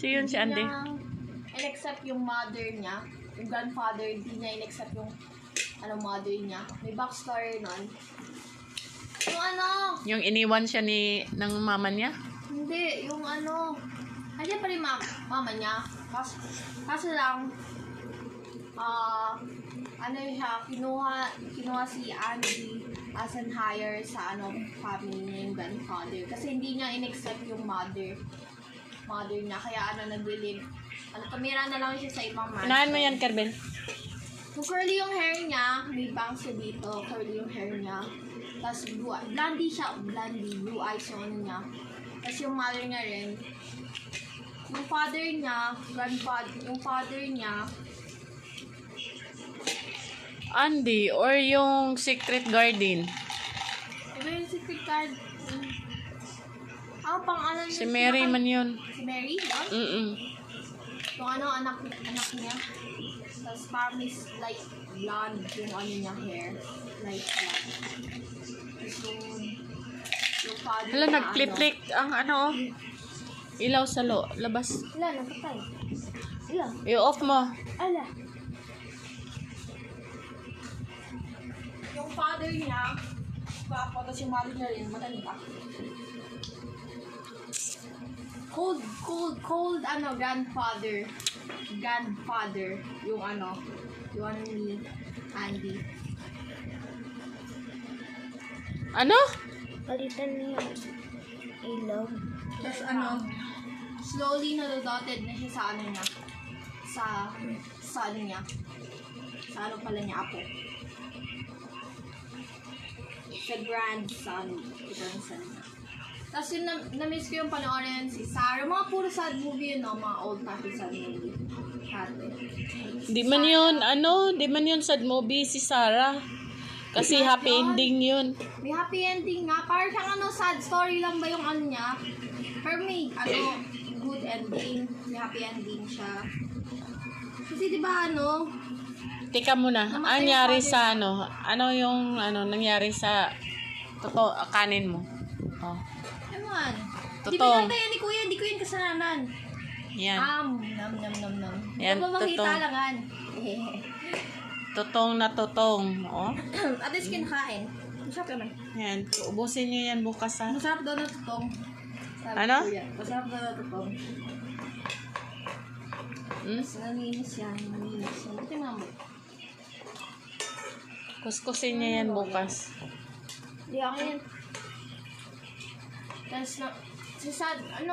yun si Andy. In-accept yung mother niya, yung grandfather, hindi niya in-accept yung mother niya. May backstory nun. Yung iniwan siya ng mama niya? Hindi, yung nandiyan pa rin mama niya. Kaso lang, siya, kinuha si Andy as an hire sa family niya yung grandfather. Kasi hindi niya in-accept yung mother niya. Kaya nag-live. Tumira na lang siya sa ibang mansion. Unahan mo yan, Kerbel. Kung curly yung hair niya, may bangs siya dito. Curly yung hair niya. Tapos blondie siya. Blue eyes yung niya. Tapos yung mother niya rin. Yung father niya, yung father niya, Andy, or yung Secret Garden? iba yung secret card. Pangalan Si Mary man yun. Si Mary? Yun? Mm-mm. Yung anak niya. Tapos parang is like blonde yung niya hair. Like Tapos yung father Hala, niya, nag-flip-flick ang ilaw sa labas. Wala, napatay. Wala. I-off mo. Ala. Yung father niya, tapos yung mother niya rin, matanda. Cold, grandfather. Grandfather, yung ni Andy. Ano? Palitan niya yung ilaw. Tapos slowly nadodotted na siya sa niya. Sa niya. Sa pala niya, apo. Sa grandson niya. Tapos yung na-miss ko yung panoorin si Sarah. Mga puro sad movie yun, mga old type sad movie. Di man yun sad movie si Sarah. Kasi happy ending yun. May happy ending nga. Parang siyang sad story lang ba yung niya? For me, good ending. May happy ending siya. Kasi diba Teka muna, nangyari sa yung nangyari sa kanin mo? Oh. Ewan. Di Totoo. ba yan ni Kuya? Hindi ko yun kasalanan. Yan. Nam. Yan, Ano ba makita totoo. langan? Totong na totong. Oh. At least kinakain. Masarap naman. Yan. Ubusin nyo yan bukas ha. Masarap daw na tutong. Sabi Ano? ko yan. Masarap daw na tutong. Mas naninis yan. Buti nga mo. Kuskusin nyo yan bukas. Hindi ako yan. Tapos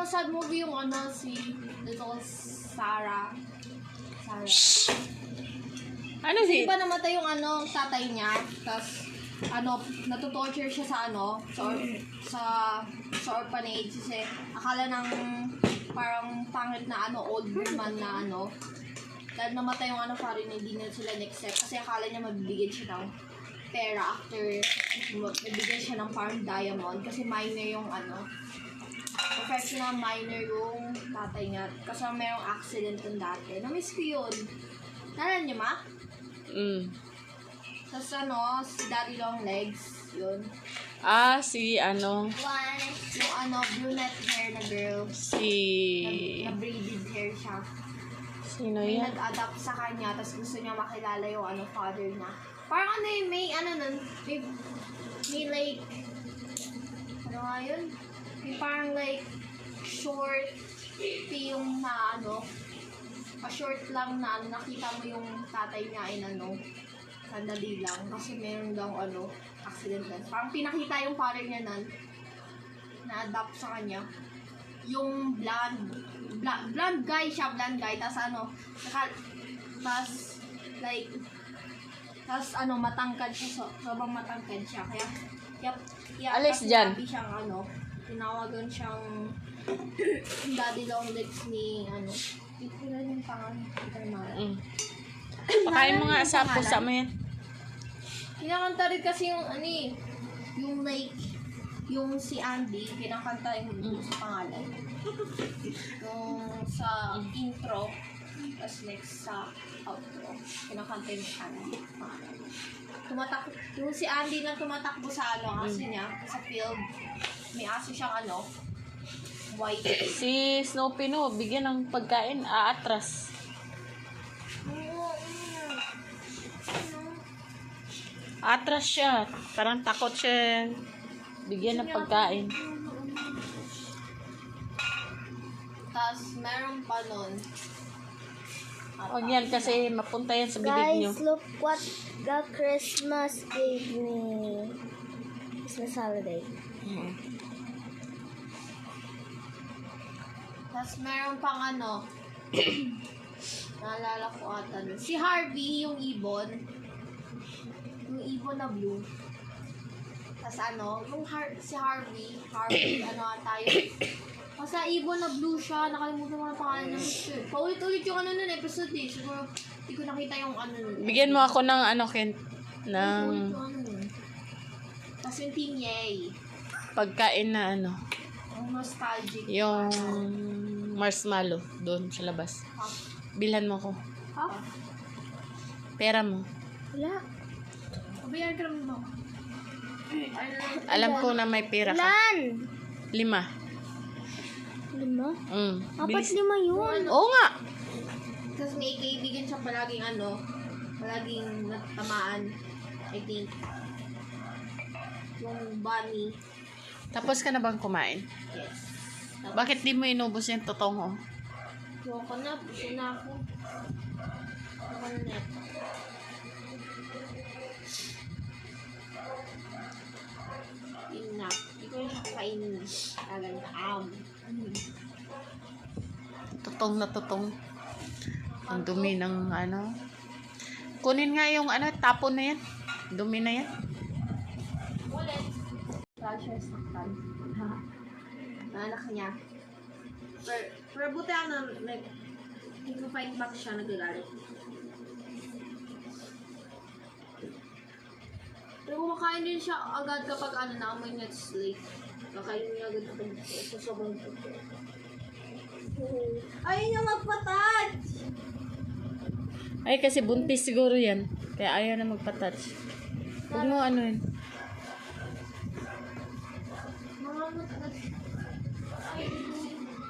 sad movie yung si Little Sarah. Ano si? Di ba namatay yung tatay niya? Tapos natutorture siya sa sa orphanage kasi akala ng parang pangit na old woman na dahil namatay yung parang hindi na sila accept kasi akala niya mabibigyan siya ng pera after mabibigyan siya ng parang diamond kasi minor yung professional minor yung tatay niya kasi merong accident yung dati. Na-miss ko yun. Naran niyo ma? Tapos si Daddy Long Legs, yun. Si Yung brunette hair na girl. Na braided hair siya. Sino May yan? nag-adapt sa kanya, tapos gusto niya makilala yung father niya. Parang may like, nga yun? May parang like, short yung short lang na nakita mo yung tatay niya ay sandali lang kasi meron daw accident lang. Parang pinakita yung father niya na-adapt sa kanya. Yung blonde guy siya, tas matangkad siya, sobrang matangkad siya, kaya Alis dyan. tinawagan siyang Daddy Long Legs ni ito na yung pangalan. Pakain mo nga sa pusa mo yan. Kinakanta rin kasi yung yung like yung si Andy, kinakanta yung sa pangalan. Yung sa intro, tapos next sa outro, kinakanta yung Andy. Yung si Andy na tumatakbo sa aso niya, sa field, may aso siyang white. Si Snoopy no, bigyan ng pagkain, aatras. Atras siya. Parang takot siya. Bigyan ng pagkain. Tapos, meron pa nun. Huwag yan kasi mapunta yan sa bibig nyo. Guys, look what the Christmas gave me. Christmas holiday. Tapos, meron pang ano. Naalala ko ata nun. Si Harvey, yung ibon. Yung ibon na blue. Tapos ano, yung si Harvey, ano tayo. Basta ibon na blue siya, nakalimutan ko ang pangalan ng picture. Paulit-ulit yung ano nun episode eh. Siguro, hindi ko nakita yung ano nun. Bigyan mo ako ng ano, Ken, ng Paulit yung ano nun. Tapos yung Team Yay. pagkain na ano, Yung nostalgic. yung marshmallow doon sa labas. Bilhan mo ko. Ha? Pera mo. Wala. Kabayan ka naman mo. Alam ko na may pera ka. Lan! 5. 5? Bilis. 4, 5 yun. Oo nga. Tapos may kaibigan siya palaging ano, palaging natamaan. I think. Yung bunny. Tapos ka na bang kumain? Yes. Bakit di mo inubos yung totongo? Yoko na, puso na ako. Ako na net. Yun na. Hindi ko yung kakainin. Agad. Tutong na tutong. Ang dumi ng ano. Kunin nga yung ano, tapon na yan. Dumi na yan. Ulit. Flasher saktan. Anak niya. Pero buti ano, hindi ko fight back siya, nagagalit. Pero kumakain din siya agad kapag ano, naamoy niya slate. Kakain niya agad kapag sa sobrang puto. Ayaw niya magpa-touch! Ay, kasi buntis siguro yan. Kaya ayaw na magpa-touch. Huwag mo ano yun.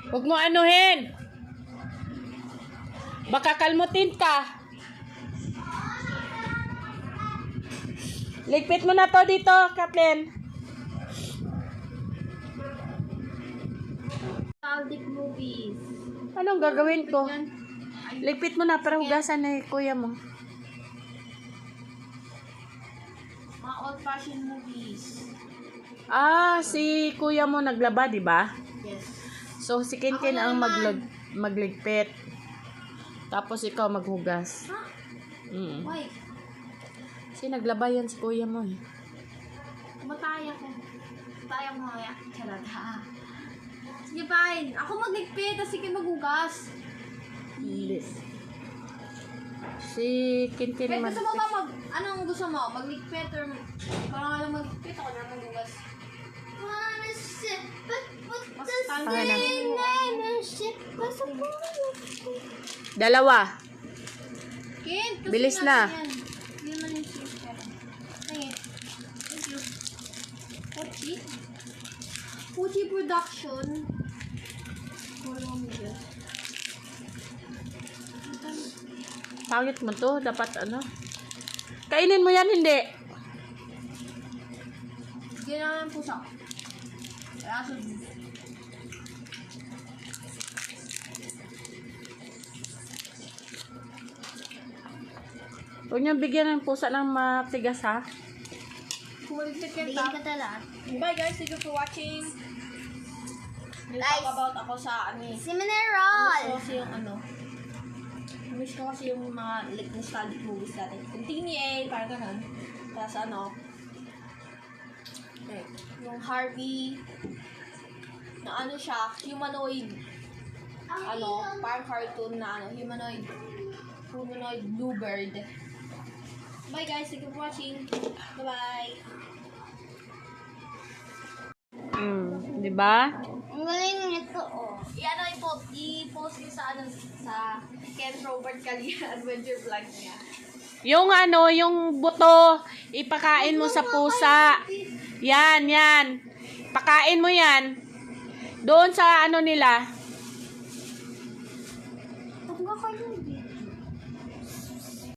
Huwag mo anuhin. Baka kalmutin ka. Ligpit mo na to dito, Kathleen. Nostalgic movies. Anong gagawin ko? Ligpit mo na para hugasan na kuya mo. Mga old-fashioned movies. Ah, si kuya mo naglaba, di ba? Yes. So, si Kinkin ang magligpit. Tapos ikaw maghugas. Ha? Why? Kasi naglaba yan si kuya mo eh. Mataya ko. Mataya ko mamaya. Charot ha. Sige, fine. Ako magligpit, tapos sige maghugas. Si Kinkin Wait, naman. gusto mo ba anong gusto mo? Magligpit or parang alam magligpit ako na maghugas? Mas Okay na. Pasok ko. Dalawa. Kin, kasi Bilis natin na. yan. Hindi naman yung cheese pero. Ay, thank you. Puchi? Puchi Production. Wala mo dyan. Pangit mo to. Dapat ano. Kainin mo yan, hindi. Hindi naman pusa. Kaya sa Huwag niyo bigyan ng pusa ng matigas ha. kumaligpit ka Bigyan ka tala. Bye guys, thank you for watching. We'll Guys. talk about ako sa ano eh. Si Mineral. Miss ko kasi yung ano. Miss ko kasi yung mga like nostalgic movies natin. Yung TNA, parang ganun. Tapos ano. Like, yung Harvey. Na ano siya, humanoid. Ano, parang cartoon na ano, humanoid bluebird. Bye guys, thank you for watching. Bye-bye. Di ba? Ang galing nito, oh. I-post niyo sa ano, sa Ken Robert Calia adventure vlog niya. Yung ano, yung buto, ipakain mo sa pusa. Yan, yan. Pakain mo yan. Doon sa ano nila. Huwag nga kayo.